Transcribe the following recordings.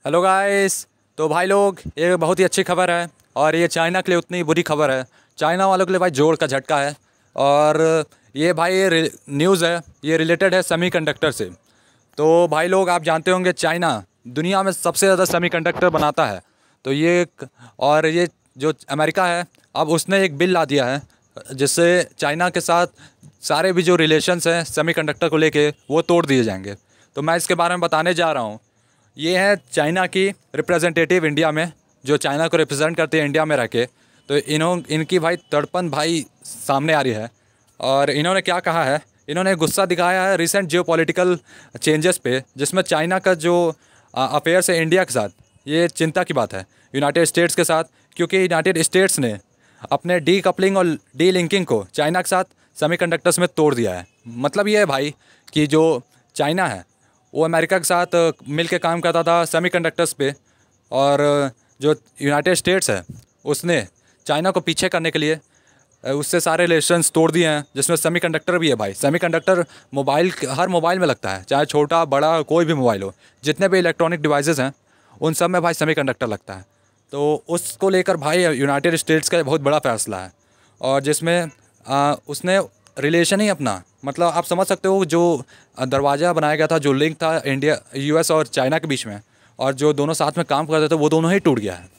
Hello guys. तो भाई लोग, ये बहुत ही अच्छी खबर है और ये चाइना के लिए उतनी बुरी खबर है। चाइना वालों के लिए भाई जोर का झटका है। और ये भाई ये न्यूज़ है, ये रिलेटेड है सेमीकंडक्टर से। तो भाई लोग, आप जानते होंगे चाइना दुनिया में सबसे ज़्यादा सेमीकंडक्टर बनाता है। तो और ये जो अमेरिका है, अब उसने एक बिल ला दिया है जिससे चाइना के साथ सारे भी जो रिलेशंस हैं सेमीकंडक्टर को लेके वो तोड़ दिए जाएंगे। तो मैं इसके बारे में बताने जा रहा हूँ। ये है चाइना की रिप्रेजेंटेटिव इंडिया में, जो चाइना को रिप्रेजेंट करती है इंडिया में रह के। तो इनकी भाई तड़पन भाई सामने आ रही है। और इन्होंने क्या कहा है, इन्होंने गुस्सा दिखाया है रिसेंट जियोपॉलिटिकल चेंजेस पे, जिसमें चाइना का जो अफेयर्स है इंडिया के साथ, ये चिंता की बात है यूनाइटेड स्टेट्स के साथ। क्योंकि यूनाइटेड स्टेट्स ने अपने डी कपलिंग और डी लिंकिंग को चाइना के साथ सेमीकंडक्टर्स में तोड़ दिया है। मतलब ये है भाई कि जो चाइना है वो अमेरिका के साथ मिल के काम करता था सेमीकंडक्टर्स पे, और जो यूनाइटेड स्टेट्स है उसने चाइना को पीछे करने के लिए उससे सारे रिलेशंस तोड़ दिए हैं, जिसमें सेमीकंडक्टर भी है भाई। सेमीकंडक्टर हर मोबाइल में लगता है, चाहे छोटा बड़ा कोई भी मोबाइल हो, जितने भी इलेक्ट्रॉनिक डिवाइसेस हैं उन सब में भाई सेमीकंडक्टर लगता है। तो उसको लेकर भाई यूनाइटेड स्टेट्स का बहुत बड़ा फैसला है, और जिसमें उसने रिलेशन ही अपना, मतलब आप समझ सकते हो, जो दरवाज़ा बनाया गया था, जो लिंक था इंडिया यूएस और चाइना के बीच में, और जो दोनों साथ में काम करते थे वो दोनों ही टूट गया है।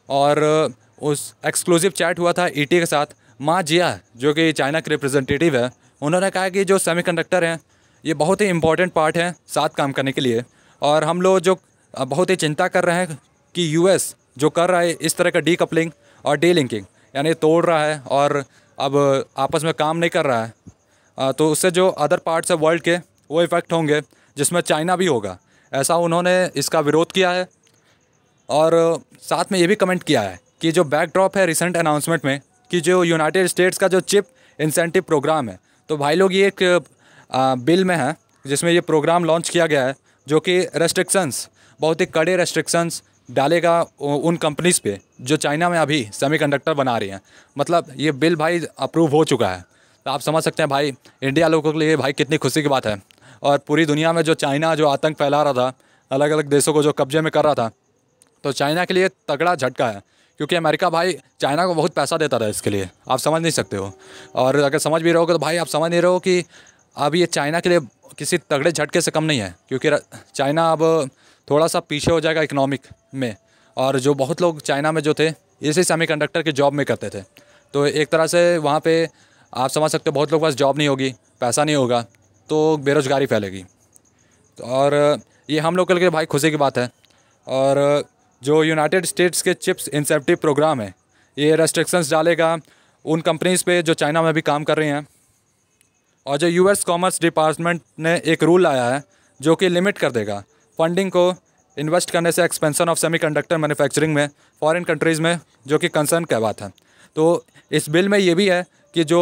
और उस एक्सक्लूसिव चैट हुआ था ईटी के साथ। मा जिया, जो कि चाइना के रिप्रेजेंटेटिव है, उन्होंने कहा कि जो सेमीकंडक्टर हैं ये बहुत ही इंपॉर्टेंट पार्ट है साथ काम करने के लिए। और हम लोग जो बहुत ही चिंता कर रहे हैं कि यूएस जो कर रहा है इस तरह का डी कपलिंग और डी लिंकिंग, यानी तोड़ रहा है और अब आपस में काम नहीं कर रहा है, तो उससे जो अदर पार्ट्स है वर्ल्ड के वो इफ़ेक्ट होंगे, जिसमें चाइना भी होगा। ऐसा उन्होंने इसका विरोध किया है। और साथ में ये भी कमेंट किया है कि जो बैकड्रॉप है रिसेंट अनाउंसमेंट में, कि जो यूनाइटेड स्टेट्स का जो चिप इंसेंटिव प्रोग्राम है, तो भाई लोग ये एक बिल में है जिसमें ये प्रोग्राम लॉन्च किया गया है, जो कि रेस्ट्रिक्शंस, बहुत ही कड़े रेस्ट्रिक्शंस डालेगा उन कंपनीज़ पे जो चाइना में अभी सेमीकंडक्टर बना रही हैं। मतलब ये बिल भाई अप्रूव हो चुका है। तो आप समझ सकते हैं भाई इंडिया लोगों के लिए भाई कितनी खुशी की बात है। और पूरी दुनिया में जो चाइना जो आतंक फैला रहा था, अलग अलग देशों को जो कब्जे में कर रहा था, तो चाइना के लिए तगड़ा झटका है। क्योंकि अमेरिका भाई चाइना को बहुत पैसा देता था इसके लिए, आप समझ नहीं सकते हो। और अगर समझ भी रहोगे तो भाई आप समझ नहीं रहे हो कि अब ये चाइना के लिए किसी तगड़े झटके से कम नहीं है। क्योंकि चाइना अब थोड़ा सा पीछे हो जाएगा इकोनॉमिक में। और जो बहुत लोग चाइना में जो थे इसी सेमीकंडक्टर की जॉब में करते थे, तो एक तरह से वहाँ पे आप समझ सकते हो बहुत लोग के पास जॉब नहीं होगी, पैसा नहीं होगा, तो बेरोज़गारी फैलेगी। तो और ये हम लोग के लिए भाई खुशी की बात है। और जो यूनाइटेड स्टेट्स के चिप्स इंसेंटिव प्रोग्राम है, ये रेस्ट्रिक्शंस डालेगा उन कंपनीज़ पे जो चाइना में भी काम कर रही हैं। और जो यूएस कॉमर्स डिपार्टमेंट ने एक रूल लाया है जो कि लिमिट कर देगा फंडिंग को इन्वेस्ट करने से एक्सपेंशन ऑफ सेमीकंडक्टर मैन्युफैक्चरिंग में फॉरेन कंट्रीज़ में, जो कि कंसर्न का बात है। तो इस बिल में ये भी है कि जो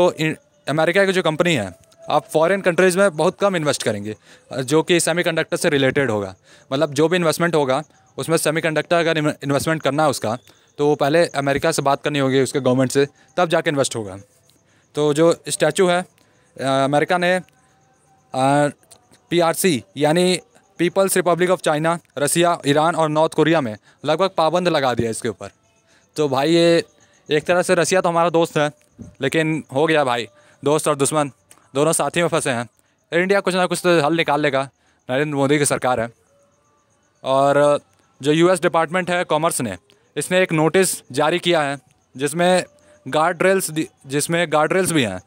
अमेरिका की जो कंपनी है आप फॉरेन कंट्रीज़ में बहुत कम इन्वेस्ट करेंगे जो कि सेमीकंडक्टर से रिलेटेड होगा। मतलब जो भी इन्वेस्टमेंट होगा उसमें सेमीकंडक्टर अगर इन्वेस्टमेंट करना है उसका, तो पहले अमेरिका से बात करनी होगी उसके गवर्नमेंट से, तब जाके इन्वेस्ट होगा। तो जो स्टैचू है अमेरिका ने पीआरसी यानी People's Republic of China, Russia, Iran और नॉर्थ कोरिया में लगभग पाबंद लगा दिया इसके ऊपर। तो भाई ये एक तरह से रसिया तो हमारा दोस्त है, लेकिन हो गया भाई, दोस्त और दुश्मन दोनों साथ ही में फंसे हैं। इंडिया कुछ ना कुछ तो हल निकाल लेगा, नरेंद्र मोदी की सरकार है। और जो यूएस डिपार्टमेंट है कॉमर्स ने, इसने एक नोटिस जारी किया है जिसमें गार्ड रेल्स भी हैं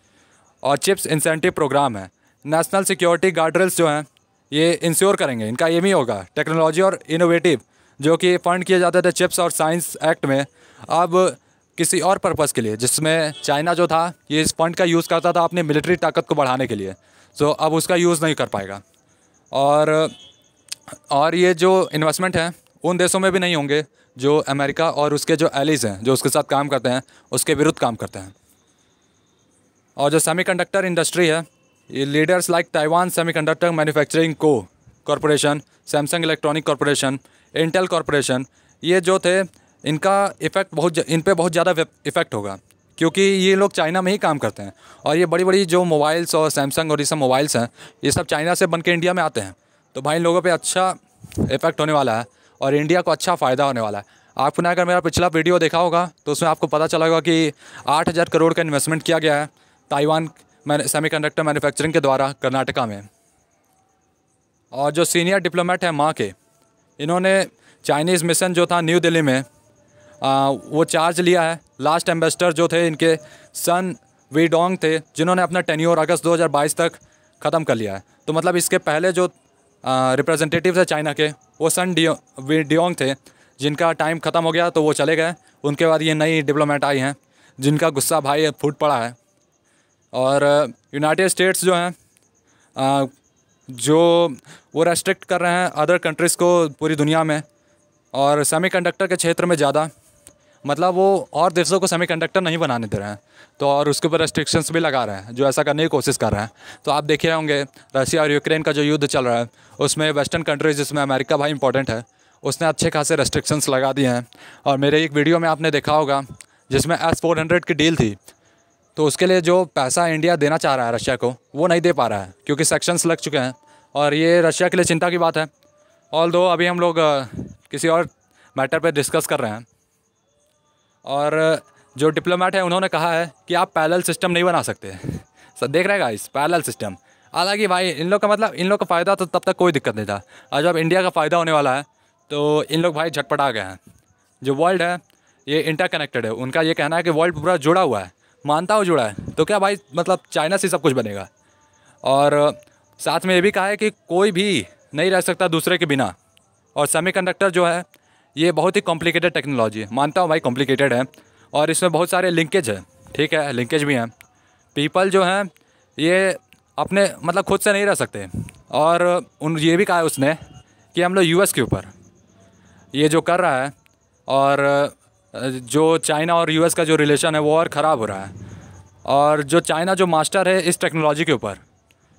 और चिप्स इंसेंटिव प्रोग्राम है। नेशनल सिक्योरिटी गार्ड रेल्स जो हैं ये इंश्योर करेंगे, इनका एम ही होगा टेक्नोलॉजी और इनोवेटिव जो कि फ़ंड किए जाते थे चिप्स और साइंस एक्ट में, अब किसी और पर्पज़ के लिए, जिसमें चाइना जो था ये इस फंड का यूज़ करता था अपनी मिलिट्री ताकत को बढ़ाने के लिए, तो अब उसका यूज़ नहीं कर पाएगा। और ये जो इन्वेस्टमेंट है उन देशों में भी नहीं होंगे जो अमेरिका और उसके जो एलीज हैं जो उसके साथ काम करते हैं उसके विरुद्ध काम करते हैं। और जो सेमीकंडक्टर इंडस्ट्री है, ये leaders like Taiwan semiconductor manufacturing corporation, Samsung electronic corporation, Intel corporation, ये जो थे इनका इफ़ेक्ट इन पे बहुत ज़्यादा इफ़ेक्ट होगा। क्योंकि ये लोग चाइना में ही काम करते हैं और ये बड़ी बड़ी जो मोबाइल्स और सैमसंग और ये सब मोबाइल्स हैं ये सब चाइना से बन के इंडिया में आते हैं। तो भाई इन लोगों पे अच्छा इफ़ेक्ट होने वाला है और इंडिया को अच्छा फ़ायदा होने वाला है। आपने अगर मेरा पिछला वीडियो देखा होगा तो उसमें आपको पता चला होगा कि 8,000 करोड़ का इन्वेस्टमेंट किया गया है ताइवान सेमीकंडक्टर मैन्युफैक्चरिंग के द्वारा कर्नाटका में। और जो सीनियर डिप्लोमेट हैं माँ के, इन्होंने चाइनीज़ मिशन जो था न्यू दिल्ली में वो चार्ज लिया है। लास्ट एम्बेसडर जो थे इनके सन वीडोंग थे, जिन्होंने अपना टेन्योर अगस्त 2022 तक ख़त्म कर लिया है। तो मतलब इसके पहले जो रिप्रेजेंटेटिव थे चाइना के, वो सन वीडोंग थे, जिनका टाइम ख़त्म हो गया तो वो चले गए। उनके बाद ये नई डिप्लोमेट आई हैं जिनका गुस्सा भाई फूट पड़ा है। और यूनाइटेड स्टेट्स जो हैं जो वो रेस्ट्रिक्ट कर रहे हैं अदर कंट्रीज़ को पूरी दुनिया में, और सेमीकंडक्टर के क्षेत्र में ज़्यादा, मतलब वो और देशों को सेमीकंडक्टर नहीं बनाने दे रहे हैं, तो और उसके ऊपर रेस्ट्रिक्शंस भी लगा रहे हैं, जो ऐसा करने की कोशिश कर रहे हैं। तो आप देखे होंगे रशिया और यूक्रेन का जो युद्ध चल रहा है, उसमें वेस्टर्न कंट्रीज़ जिसमें अमेरिका भाई इंपॉर्टेंट है, उसने अच्छे खासे रेस्ट्रिक्शंस लगा दिए हैं। और मेरे एक वीडियो में आपने देखा होगा जिसमें S-400 की डील थी, तो उसके लिए जो पैसा इंडिया देना चाह रहा है रशिया को, वो नहीं दे पा रहा है क्योंकि सेक्शंस लग चुके हैं, और ये रशिया के लिए चिंता की बात है। ऑल्दो अभी हम लोग किसी और मैटर पे डिस्कस कर रहे हैं। और जो डिप्लोमेट है उन्होंने कहा है कि आप पैरेलल सिस्टम नहीं बना सकते। सर देख रहे हैं गाइस, पैरेलल सिस्टम। हालांकि भाई इन लोग का मतलब, इन लोग का फ़ायदा तो तब तक कोई दिक्कत नहीं था, और जब इंडिया का फ़ायदा होने वाला है तो इन लोग भाई झटपटा गए हैं। जो वर्ल्ड है ये इंटरकनेक्टेड है, उनका ये कहना है कि वर्ल्ड पूरा जुड़ा हुआ है। मानता हूँ जुड़ा है, तो क्या भाई मतलब चाइना से सब कुछ बनेगा। और साथ में ये भी कहा है कि कोई भी नहीं रह सकता दूसरे के बिना। और सेमीकंडक्टर जो है ये बहुत ही कॉम्प्लिकेटेड टेक्नोलॉजी है, मानता हूँ भाई कॉम्प्लिकेटेड है, और इसमें बहुत सारे लिंकेज है, ठीक है, लिंकेज भी हैं। पीपल जो हैं ये अपने मतलब खुद से नहीं रह सकते। और ये भी कहा है उसने कि हम लोग यूएस के ऊपर ये जो कर रहा है, और जो चाइना और यूएस का जो रिलेशन है वो और ख़राब हो रहा है, और जो चाइना जो मास्टर है इस टेक्नोलॉजी के ऊपर,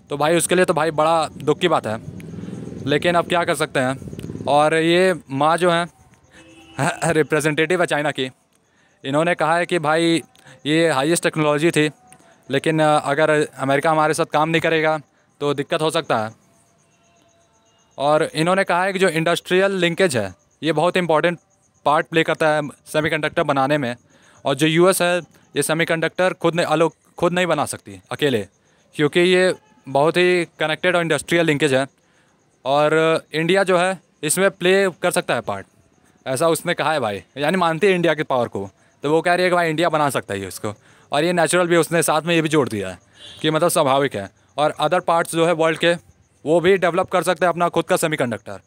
तो भाई उसके लिए तो भाई बड़ा दुख की बात है। लेकिन अब क्या कर सकते हैं। और ये माँ जो है रिप्रेजेंटेटिव है चाइना की, इन्होंने कहा है कि भाई ये हाईएस्ट टेक्नोलॉजी थी, लेकिन अगर अमेरिका हमारे साथ काम नहीं करेगा तो दिक्कत हो सकता है। और इन्होंने कहा है कि जो इंडस्ट्रियल लिंकेज है ये बहुत इंपॉर्टेंट पार्ट प्ले करता है सेमीकंडक्टर बनाने में। और जो यूएस है ये सेमीकंडक्टर खुद नहीं बना सकती अकेले, क्योंकि ये बहुत ही कनेक्टेड और इंडस्ट्रियल लिंकेज है, और इंडिया जो है इसमें प्ले कर सकता है पार्ट, ऐसा उसने कहा है भाई। यानी मानती है इंडिया के पावर को, तो वो कह रही है कि भाई इंडिया बना सकता है ये इसको, और ये नेचुरल भी उसने साथ में ये भी जोड़ दिया है कि मतलब स्वाभाविक है। और अदर पार्ट्स जो है वर्ल्ड के वो भी डेवलप कर सकते हैं अपना खुद का सेमीकंडक्टर,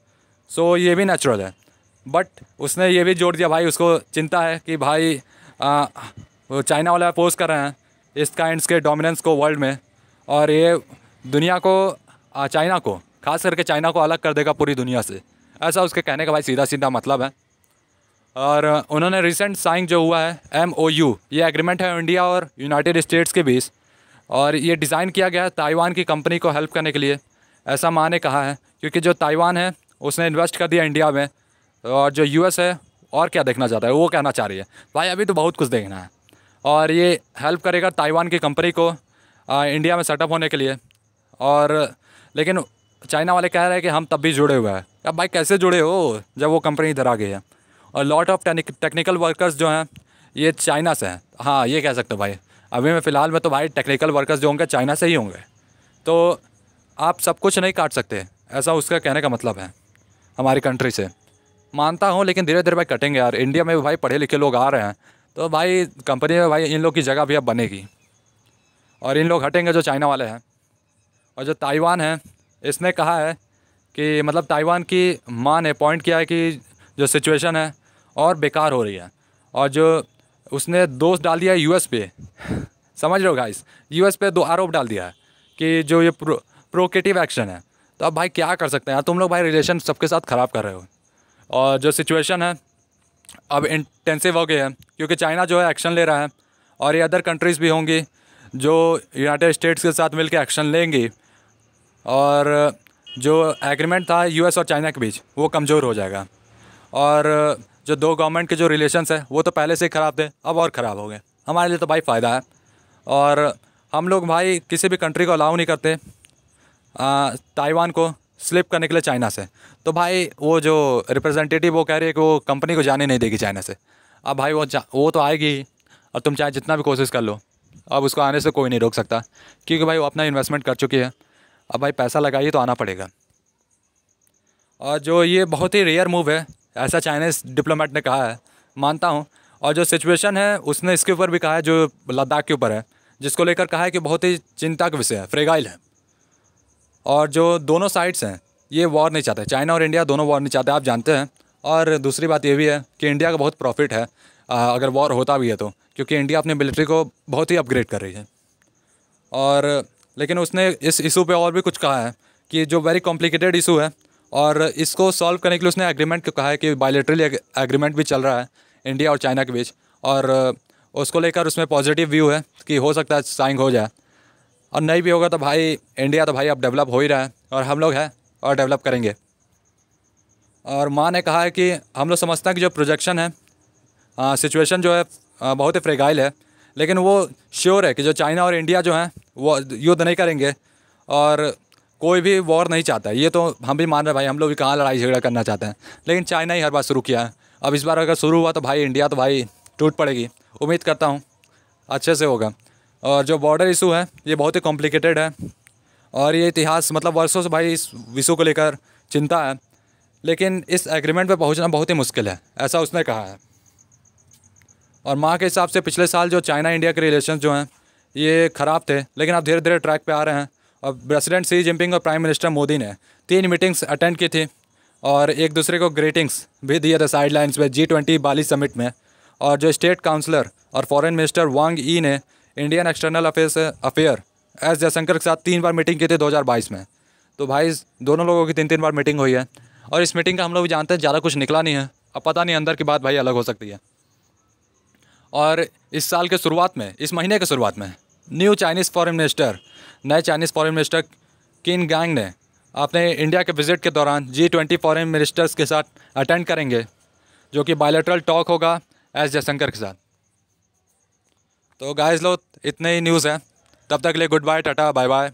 सो ये भी नेचुरल है। बट उसने ये भी जोड़ दिया भाई, उसको चिंता है कि भाई वो चाइना वाला अपोज कर रहे हैं इस काइंड्स के डोमिनेंस को वर्ल्ड में, और ये दुनिया को चाइना को, खास करके चाइना को अलग कर देगा पूरी दुनिया से, ऐसा उसके कहने का भाई सीधा सीधा मतलब है। और उन्होंने रिसेंट साइन जो हुआ है MOU, ये एग्रीमेंट है इंडिया और यूनाइटेड स्टेट्स के बीच, और ये डिज़ाइन किया गया है ताइवान की कंपनी को हेल्प करने के लिए, ऐसा माँ ने कहा है। क्योंकि जो ताइवान है उसने इन्वेस्ट कर दिया इंडिया में, और जो यूएस है और क्या देखना चाहता है, वो कहना चाह रही है भाई अभी तो बहुत कुछ देखना है। और ये हेल्प करेगा ताइवान की कंपनी को इंडिया में सेटअप होने के लिए। और लेकिन चाइना वाले कह रहे हैं कि हम तब भी जुड़े हुए हैं। अब भाई कैसे जुड़े हो जब वो कंपनी इधर आ गई है। और लॉट ऑफ टेक्निकल वर्कर्स जो हैं ये चाइना से हैं, हाँ ये कह सकते हो भाई। अभी में फ़िलहाल में तो भाई टेक्निकल वर्कर्स जो होंगे चाइना से ही होंगे, तो आप सब कुछ नहीं काट सकते, ऐसा उसका कहने का मतलब है हमारी कंट्री से। मानता हूँ, लेकिन धीरे धीरे भाई कटेंगे यार। इंडिया में भी भाई पढ़े लिखे लोग आ रहे हैं, तो भाई कंपनी में भाई इन लोग की जगह भी अब बनेगी, और इन लोग हटेंगे जो चाइना वाले हैं। और जो ताइवान है इसने कहा है कि मतलब ताइवान की माँ ने पॉइंट किया है कि जो सिचुएशन है और बेकार हो रही है, और जो उसने दोष डाल दिया है यूएस पे समझ रहे हो गाइस, यूएस पे 2 आरोप डाल दिया है कि जो ये प्रोकेटिव एक्शन है। तो अब भाई क्या कर सकते हैं यार, तुम लोग भाई रिलेशन सबके साथ ख़राब कर रहे हो। और जो सिचुएशन है अब इंटेंसिव हो गई है, क्योंकि चाइना जो है एक्शन ले रहा है, और ये अदर कंट्रीज़ भी होंगी जो यूनाइटेड स्टेट्स के साथ मिलकर एक्शन लेंगी, और जो एग्रीमेंट था यूएस और चाइना के बीच वो कमज़ोर हो जाएगा। और जो 2 गवर्नमेंट के जो रिलेशंस है वो तो पहले से ही ख़राब थे, अब और ख़राब हो गए। हमारे लिए तो भाई फ़ायदा है, और हम लोग भाई किसी भी कंट्री को अलाउ नहीं करते ताइवान को स्लिप करने के लिए चाइना से। तो भाई वो जो रिप्रेजेंटेटिव वो कह रही है कि वो कंपनी को जाने नहीं देगी चाइना से। अब भाई वो तो आएगी ही, और तुम चाहे जितना भी कोशिश कर लो, अब उसको आने से कोई नहीं रोक सकता, क्योंकि भाई वो अपना इन्वेस्टमेंट कर चुकी है। अब भाई पैसा लगाइए तो आना पड़ेगा। और जो ये बहुत ही रेयर मूव है, ऐसा चाइनीज़ डिप्लोमेट ने कहा है, मानता हूँ। और जो सिचुएशन है उसने इसके ऊपर भी कहा है, जो लद्दाख के ऊपर है, जिसको लेकर कहा है कि बहुत ही चिंता का विषय है, फ्रेगाइल है। और जो दोनों साइड्स हैं ये वॉर नहीं चाहते, चाइना और इंडिया दोनों वॉर नहीं चाहते, आप जानते हैं। और दूसरी बात ये भी है कि इंडिया का बहुत प्रॉफिट है अगर वॉर होता भी है तो, क्योंकि इंडिया अपनी मिलिट्री को बहुत ही अपग्रेड कर रही है। और लेकिन उसने इस इशू पे और भी कुछ कहा है कि जो वेरी कॉम्प्लिकेटेड इशू है, और इसको सॉल्व करने के लिए उसने एग्रीमेंट को कहा है कि बायलैटरल एग्रीमेंट भी चल रहा है इंडिया और चाइना के बीच, और उसको लेकर उसमें पॉजिटिव व्यू है कि हो सकता है साइन हो जाए। और नहीं भी होगा तो भाई इंडिया तो भाई अब डेवलप हो ही रहा है, और हम लोग हैं और डेवलप करेंगे। और माँ ने कहा है कि हम लोग समझते हैं कि जो प्रोजेक्शन है, सिचुएशन जो है बहुत ही फ्रेगाइल है, लेकिन वो श्योर है कि जो चाइना और इंडिया जो हैं वो युद्ध नहीं करेंगे, और कोई भी वॉर नहीं चाहता है। ये तो हम भी मान रहे हैं भाई, हम लोग भी कहाँ लड़ाई झगड़ा करना चाहते हैं, लेकिन चाइना ही हर बार शुरू किया है। अब इस बार अगर शुरू हुआ तो भाई इंडिया तो भाई टूट पड़ेगी। उम्मीद करता हूँ अच्छे से होगा। और जो बॉर्डर इशू है ये बहुत ही कॉम्प्लिकेटेड है, और ये इतिहास मतलब वर्षों से भाई इस इशू को लेकर चिंता है, लेकिन इस एग्रीमेंट पे पहुंचना बहुत ही मुश्किल है, ऐसा उसने कहा है। और माँ के हिसाब से पिछले साल जो चाइना इंडिया के रिलेशन जो हैं ये ख़राब थे, लेकिन अब धीरे धीरे ट्रैक पे आ रहे हैं। और प्रेसिडेंट शी जिनपिंग और प्राइम मिनिस्टर मोदी ने 3 मीटिंग्स अटेंड की थी, और एक दूसरे को ग्रीटिंग्स भी दिए थे साइड लाइन्स में G20 बाली समिट में। और जो स्टेट काउंसलर और फॉरेन मिनिस्टर वांग ई ने Indian external affair S Jaishankar के साथ 3 बार मीटिंग की थी 2022 में। तो भाई दोनों लोगों की 3-3 बार मीटिंग हुई है, और इस मीटिंग का हम लोग भी जानते हैं ज़्यादा कुछ निकला नहीं है। अब पता नहीं अंदर की बात भाई अलग हो सकती है। और इस साल के शुरुआत में, इस महीने के शुरुआत में नए चाइनीज़ फॉरेन मिनिस्टर किन गैंग ने अपने इंडिया के विज़िट के दौरान G20 फॉरेन मिनिस्टर्स के साथ अटेंड करेंगे, जो कि बायलैटरल टॉक होगा एस जयशंकर के साथ। तो गाइस लोग इतने ही न्यूज़ है, तब तक के लिए goodbye, tata bye bye.